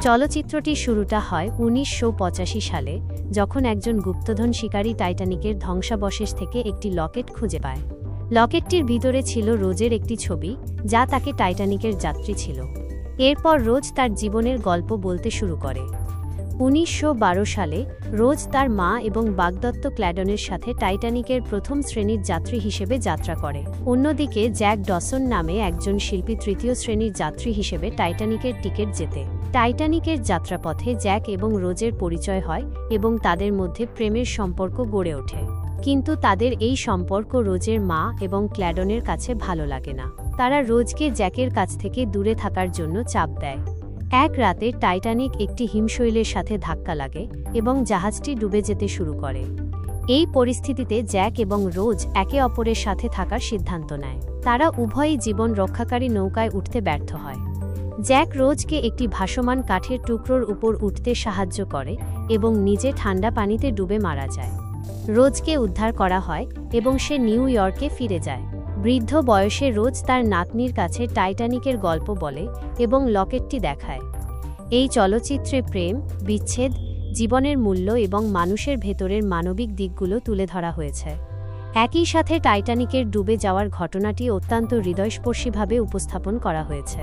চলচ্চিত্রটির শুরুটা হয় ১৯৮৫ সালে, যখন একজন গুপ্তধন শিকারী টাইটানিকের ধ্বংসাবশেষ থেকে একটি লকেট খুঁজে পায়। লকেটটির ভিতরে ছিল রোজের একটি ছবি, যা তাকে টাইটানিকের যাত্রী ছিল। এরপর রোজ তার জীবনের গল্প বলতে শুরু করে। ১৯১২ সালে রোজ তার মা এবং বাগদত্ত ক্ল্যাডনের সাথে টাইটানিকের প্রথম শ্রেণীর যাত্রী হিসেবে যাত্রা করে। অন্যদিকে জ্যাক ডসন নামে একজন শিল্পী তৃতীয় শ্রেণীর যাত্রী হিসেবে টাইটানিকের টিকিট জেতে। টাইটানিকের যাত্রাপথে জ্যাক এবং রোজের পরিচয় হয় এবং তাদের মধ্যে প্রেমের সম্পর্ক গড়ে ওঠে। কিন্তু তাদের এই সম্পর্ক রোজের মা এবং ক্ল্যাডনের কাছে ভালো লাগে না। তারা রোজকে জ্যাকের কাছ থেকে দূরে থাকার জন্য চাপ দেয়। এক রাতে টাইটানিক একটি হিমশৈলের সাথে ধাক্কা লাগে এবং জাহাজটি ডুবে যেতে শুরু করে। এই পরিস্থিতিতে জ্যাক এবং রোজ একে অপরের সাথে থাকার সিদ্ধান্ত নেয়। তারা উভয়ই জীবন রক্ষাকারী নৌকায় উঠতে ব্যর্থ হয়। জ্যাক রোজকে একটি ভাসমান কাঠের টুকরোর উপর উঠতে সাহায্য করে এবং নিজে ঠান্ডা পানিতে ডুবে মারা যায়। রোজকে উদ্ধার করা হয় এবং সে নিউ ইয়র্কে ফিরে যায়। বৃদ্ধ বয়সে রোজ তার নাতনির কাছে টাইটানিকের গল্প বলে এবং লকেটটি দেখায়। এই চলচ্চিত্রে প্রেম, বিচ্ছেদ, জীবনের মূল্য এবং মানুষের ভেতরের মানবিক দিকগুলো তুলে ধরা হয়েছে। একই সাথে টাইটানিকের ডুবে যাওয়ার ঘটনাটি অত্যন্ত হৃদয়স্পর্শীভাবে উপস্থাপন করা হয়েছে।